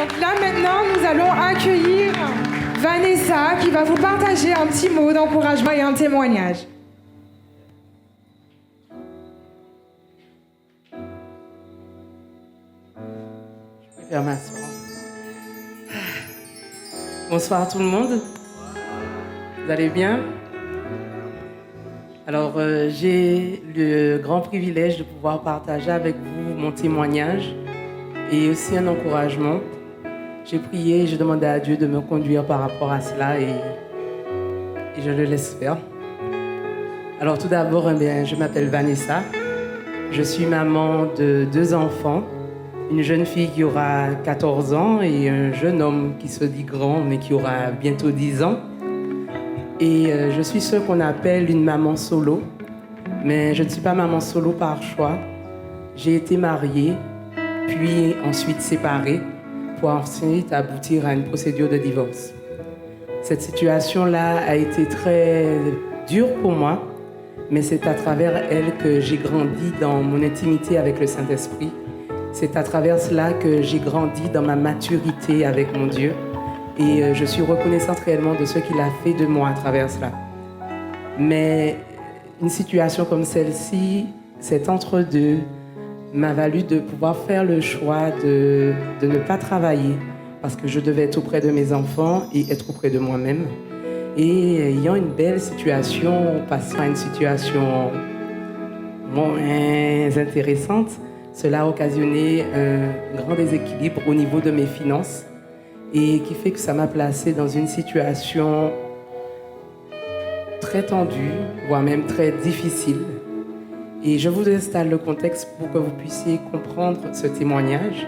Donc là, maintenant, nous allons accueillir Vanessa qui va vous partager un petit mot d'encouragement et un témoignage. Je vais faire m'asseoir. Bonsoir tout le monde. Vous allez bien? Alors, j'ai le grand privilège de pouvoir partager avec vous mon témoignage et aussi un encouragement. J'ai prié et j'ai demandé à Dieu de me conduire par rapport à cela et je le laisse faire. Alors, tout d'abord, je m'appelle Vanessa. Je suis maman de 2 enfants. Une jeune fille qui aura 14 ans et un jeune homme qui se dit grand mais qui aura bientôt 10 ans. Et je suis ce qu'on appelle une maman solo, mais je ne suis pas maman solo par choix. J'ai été mariée, puis ensuite séparée, pour ensuite aboutir à une procédure de divorce. Cette situation-là a été très dure pour moi, mais c'est à travers elle que j'ai grandi dans mon intimité avec le Saint-Esprit. C'est à travers cela que j'ai grandi dans ma maturité avec mon Dieu. Et je suis reconnaissante réellement de ce qu'il a fait de moi à travers cela. Mais une situation comme celle-ci, cet entre-deux, m'a valu de pouvoir faire le choix de ne pas travailler parce que je devais être auprès de mes enfants et être auprès de moi-même. Et ayant une belle situation, passant à une situation moins intéressante, cela a occasionné un grand déséquilibre au niveau de mes finances et qui fait que ça m'a placée dans une situation très tendue, voire même très difficile. Et je vous installe le contexte pour que vous puissiez comprendre ce témoignage.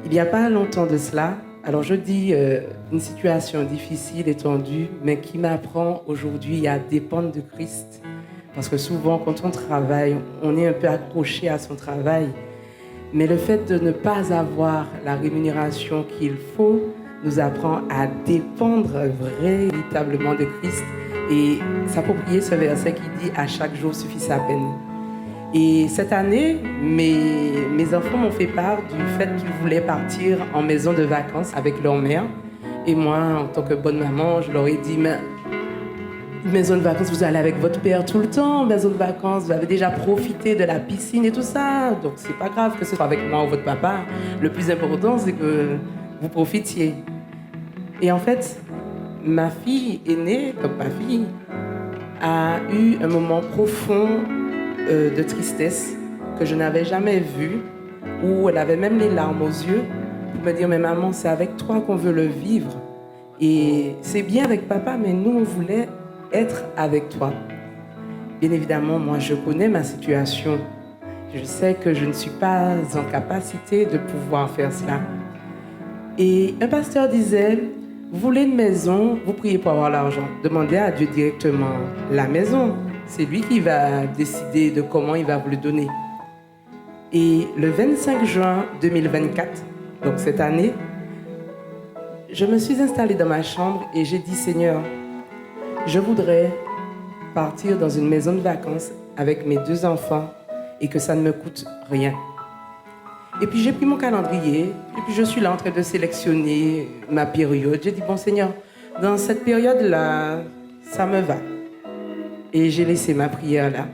Il n'y a pas longtemps de cela, alors je dis une situation difficile et tendue, mais qui m'apprend aujourd'hui à dépendre de Christ. Parce que souvent, quand on travaille, on est un peu accroché à son travail. Mais le fait de ne pas avoir la rémunération qu'il faut nous apprend à dépendre véritablement de Christ et s'approprier ce verset qui dit « À chaque jour suffit sa peine ». Et cette année, mes enfants m'ont fait part du fait qu'ils voulaient partir en maison de vacances avec leur mère. Et moi, en tant que bonne maman, je leur ai dit « Mais maison de vacances, vous allez avec votre père tout le temps. Maison de vacances, vous avez déjà profité de la piscine et tout ça. Donc, c'est pas grave que ce soit avec moi ou votre papa. Le plus important, c'est que vous profitiez. » Et en fait, ma fille aînée, comme ma fille, a eu un moment profond de tristesse que je n'avais jamais vu, où elle avait même les larmes aux yeux pour me dire « Mais maman, c'est avec toi qu'on veut le vivre. Et c'est bien avec papa, mais nous, on voulait être avec toi. » Bien évidemment, moi, je connais ma situation. Je sais que je ne suis pas en capacité de pouvoir faire cela. Et un pasteur disait, vous voulez une maison, vous priez pour avoir l'argent. Demandez à Dieu directement la maison. C'est lui qui va décider de comment il va vous le donner. Et le 25 juin 2024, donc cette année, je me suis installée dans ma chambre et j'ai dit, Seigneur, je voudrais partir dans une maison de vacances avec mes 2 enfants et que ça ne me coûte rien. Et puis j'ai pris mon calendrier et puis je suis là en train de sélectionner ma période. J'ai dit, bon Seigneur, dans cette période-là, ça me va. Et j'ai laissé ma prière là.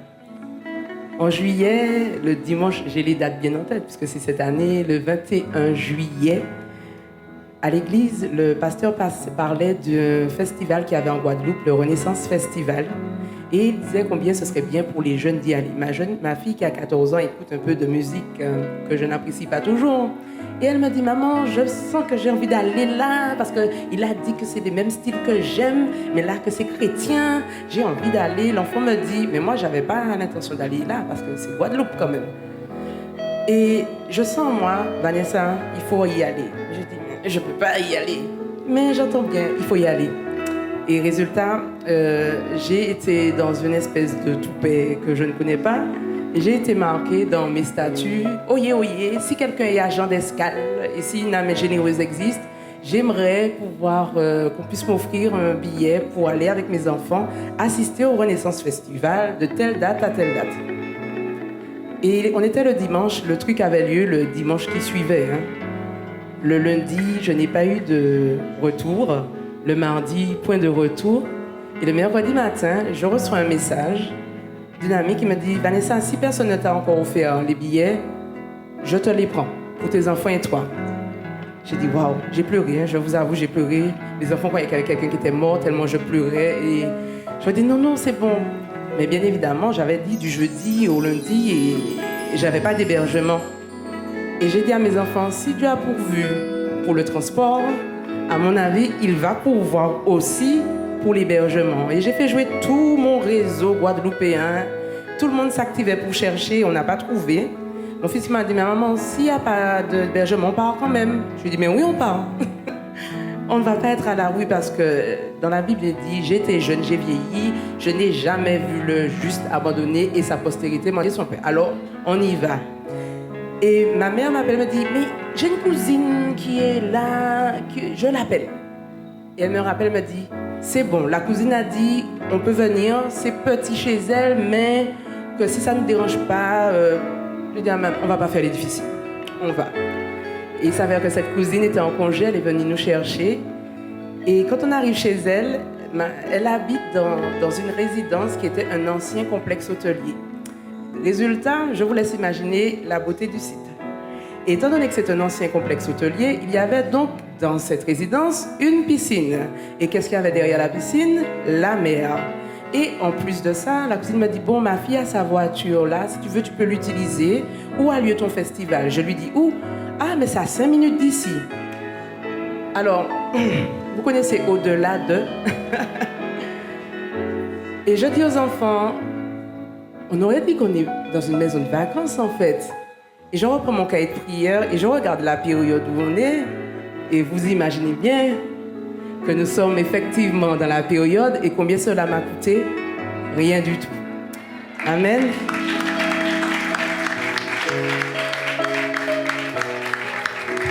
En juillet, le dimanche, j'ai les dates bien en tête, puisque c'est cette année, le 21 juillet, à l'église, le pasteur parlait d'un festival qu'il y avait en Guadeloupe, le Renaissance Festival. Et il disait combien ce serait bien pour les jeunes d'y aller. Ma fille qui a 14 ans écoute un peu de musique que je n'apprécie pas toujours. Et elle me dit, maman, je sens que j'ai envie d'aller là parce qu'il a dit que c'est des mêmes styles que j'aime, mais là que c'est chrétien, j'ai envie d'aller. L'enfant me dit, mais moi, j'avais pas l'intention d'aller là parce que c'est Guadeloupe quand même. Et je sens, moi, Vanessa, il faut y aller. Je dis, mais je peux pas y aller. Mais j'entends bien, il faut y aller. Et résultat, j'ai été dans une espèce de toupet que je ne connais pas. Et j'ai été marquée dans mes statuts. Oyez, oyez, si quelqu'un est agent d'escale et si une âme généreuse existe, j'aimerais pouvoir qu'on puisse m'offrir un billet pour aller avec mes enfants assister au Renaissance Festival de telle date à telle date. Et on était le dimanche, le truc avait lieu le dimanche qui suivait. Le lundi, je n'ai pas eu de retour. Le mardi, point de retour. Et le mercredi matin, je reçois un message d'une amie qui me dit « Vanessa, si personne ne t'a encore offert les billets, je te les prends pour tes enfants et toi. » J'ai dit « Waouh !» J'ai pleuré, hein, je vous avoue, j'ai pleuré. Les enfants croyaient qu'il y avait quelqu'un qui était mort tellement je pleurais. Et je me dis « Non, non, c'est bon. » Mais bien évidemment, j'avais dit du jeudi au lundi et j'avais pas d'hébergement. Et j'ai dit à mes enfants, si Dieu a pourvu pour le transport, à mon avis, il va pourvoir aussi pour l'hébergement. Et j'ai fait jouer tout mon réseau guadeloupéen. Tout le monde s'activait pour chercher, on n'a pas trouvé. Mon fils m'a dit, mais maman, s'il n'y a pas d'hébergement, on part quand même. Je lui ai dit, mais oui, on part. On ne va pas être à la rue parce que dans la Bible, il dit, j'étais jeune, j'ai vieilli, je n'ai jamais vu le juste abandonné et sa postérité manger son pain. Alors, on y va. Et ma mère m'appelle, me dit, mais j'ai une cousine qui est là, je l'appelle. Et elle me rappelle, me dit, c'est bon, la cousine a dit, on peut venir, c'est petit chez elle, mais que si ça ne nous dérange pas, je dis à ma mère, on va pas faire les difficiles, on va. Et il s'avère que cette cousine était en congé, elle est venue nous chercher. Et quand on arrive chez elle, elle habite dans une résidence qui était un ancien complexe hôtelier. Résultat, je vous laisse imaginer la beauté du site. Et étant donné que c'est un ancien complexe hôtelier, il y avait donc dans cette résidence une piscine. Et qu'est-ce qu'il y avait derrière la piscine? La mer. Et en plus de ça, la cousine me dit, bon, ma fille a sa voiture là, si tu veux, tu peux l'utiliser. Où a lieu ton festival? Je lui dis, où? Ah, mais c'est à 5 minutes d'ici. Alors, vous connaissez Au-delà de. Et je dis aux enfants, on aurait dit qu'on est dans une maison de vacances en fait. Et je reprends mon cahier de prière et je regarde la période où on est. Et vous imaginez bien que nous sommes effectivement dans la période et combien cela m'a coûté? Rien du tout. Amen.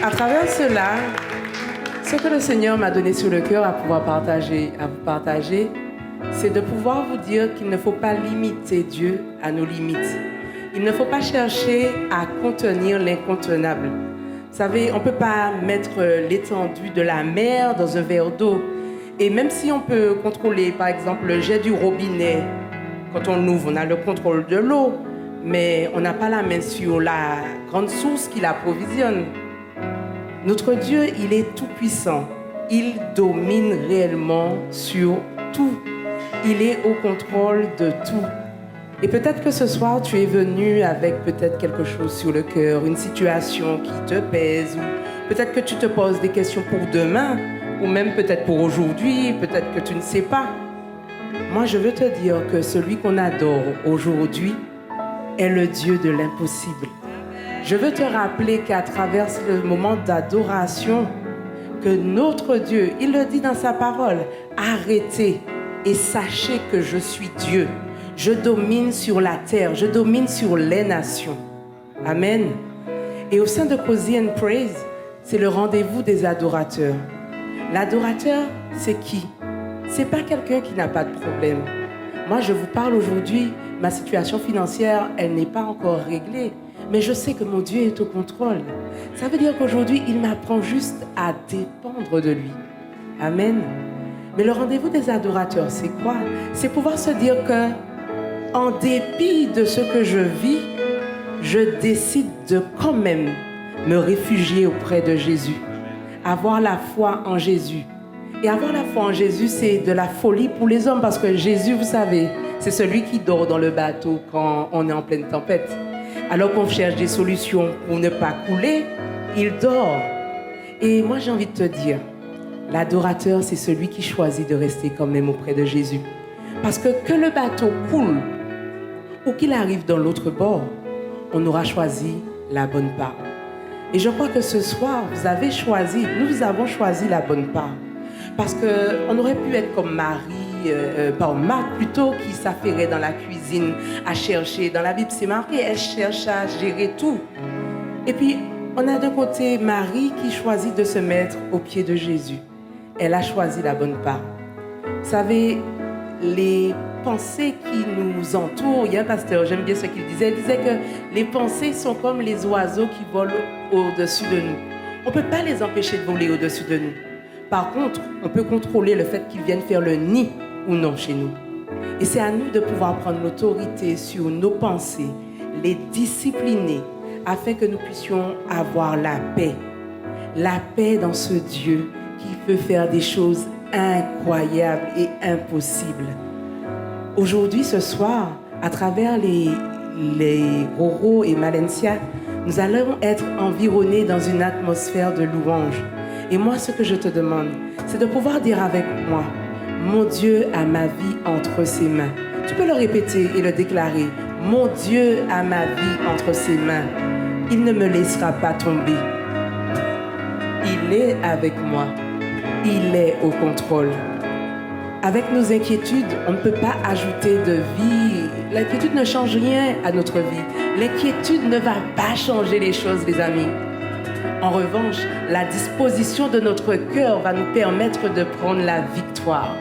À travers cela, ce que le Seigneur m'a donné sur le cœur à pouvoir partager, à vous partager, c'est de pouvoir vous dire qu'il ne faut pas limiter Dieu à nos limites. Il ne faut pas chercher à contenir l'incontenable. Vous savez, on ne peut pas mettre l'étendue de la mer dans un verre d'eau. Et même si on peut contrôler, par exemple, le jet du robinet, quand on l'ouvre, on a le contrôle de l'eau, mais on n'a pas la main sur la grande source qui l'approvisionne. Notre Dieu, il est tout-puissant. Il domine réellement sur tout. Il est au contrôle de tout. Et peut-être que ce soir, tu es venu avec peut-être quelque chose sur le cœur, une situation qui te pèse, ou peut-être que tu te poses des questions pour demain, ou même peut-être pour aujourd'hui, peut-être que tu ne sais pas. Moi, je veux te dire que celui qu'on adore aujourd'hui est le Dieu de l'impossible. Je veux te rappeler qu'à travers le moment d'adoration, que notre Dieu, il le dit dans sa parole, arrêtez et sachez que je suis Dieu. Je domine sur la terre, je domine sur les nations. Amen. Et au sein de Cozy and Praise, c'est le rendez-vous des adorateurs. L'adorateur, c'est qui? C'est pas quelqu'un qui n'a pas de problème. Moi, je vous parle aujourd'hui, ma situation financière, elle n'est pas encore réglée. Mais je sais que mon Dieu est au contrôle. Ça veut dire qu'aujourd'hui, il m'apprend juste à dépendre de lui. Amen. Mais le rendez-vous des adorateurs, c'est quoi? C'est pouvoir se dire que, en dépit de ce que je vis, je décide de quand même me réfugier auprès de Jésus. Avoir la foi en Jésus. Et avoir la foi en Jésus, c'est de la folie pour les hommes parce que Jésus, vous savez, c'est celui qui dort dans le bateau quand on est en pleine tempête. Alors qu'on cherche des solutions pour ne pas couler, il dort. Et moi, j'ai envie de te dire, l'adorateur, c'est celui qui choisit de rester quand même auprès de Jésus. Parce que le bateau coule ou qu'il arrive dans l'autre bord, on aura choisi la bonne part. Et je crois que ce soir, nous avons choisi la bonne part. Parce qu'on aurait pu être comme Marc plutôt, qui s'affairait dans la cuisine à chercher. Dans la Bible, c'est marqué, elle cherche à gérer tout. Et puis, on a d'un côté Marie qui choisit de se mettre aux pieds de Jésus. Elle a choisi la bonne part. Vous savez, les pensées qui nous entourent, il y a un pasteur, j'aime bien ce qu'il disait, il disait que les pensées sont comme les oiseaux qui volent au-dessus de nous. On ne peut pas les empêcher de voler au-dessus de nous. Par contre, on peut contrôler le fait qu'ils viennent faire le nid ou non chez nous. Et c'est à nous de pouvoir prendre l'autorité sur nos pensées, les discipliner, afin que nous puissions avoir la paix dans ce Dieu qui peut faire des choses incroyables et impossibles. Aujourd'hui, ce soir, à travers les Roro et Malencia, nous allons être environnés dans une atmosphère de louange. Et moi, ce que je te demande, c'est de pouvoir dire avec moi, mon Dieu a ma vie entre ses mains. Tu peux le répéter et le déclarer. Mon Dieu a ma vie entre ses mains. Il ne me laissera pas tomber. Il est avec moi. Il est au contrôle. Avec nos inquiétudes, on ne peut pas ajouter de vie. L'inquiétude ne change rien à notre vie. L'inquiétude ne va pas changer les choses, les amis. En revanche, la disposition de notre cœur va nous permettre de prendre la victoire.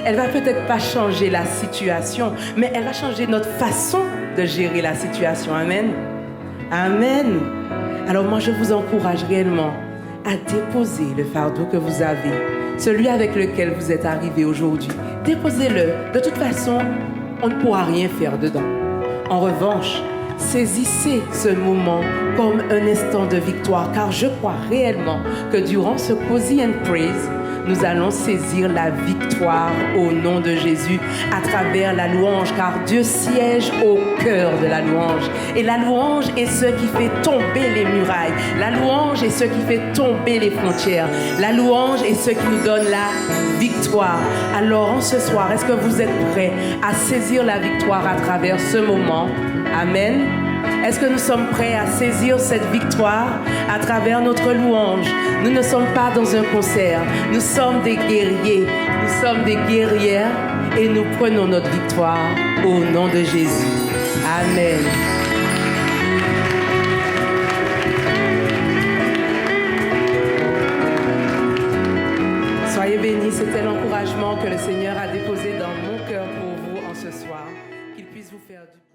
Elle va peut-être pas changer la situation, mais elle va changer notre façon de gérer la situation. Amen. Amen. Alors moi, je vous encourage réellement à déposer le fardeau que vous avez, celui avec lequel vous êtes arrivé aujourd'hui. Déposez-le. De toute façon, on ne pourra rien faire dedans. En revanche, saisissez ce moment comme un instant de victoire, car je crois réellement que durant ce Cozy and Praise, nous allons saisir la victoire au nom de Jésus à travers la louange, car Dieu siège au cœur de la louange. Et la louange est ce qui fait tomber les murailles. La louange est ce qui fait tomber les frontières. La louange est ce qui nous donne la victoire. Alors, en ce soir, est-ce que vous êtes prêts à saisir la victoire à travers ce moment? Amen. Est-ce que nous sommes prêts à saisir cette victoire à travers notre louange? Nous ne sommes pas dans un concert. Nous sommes des guerriers. Nous sommes des guerrières et nous prenons notre victoire au nom de Jésus. Amen. Soyez bénis. C'était l'encouragement que le Seigneur a déposé dans mon cœur pour vous en ce soir. Qu'il puisse vous faire du bien.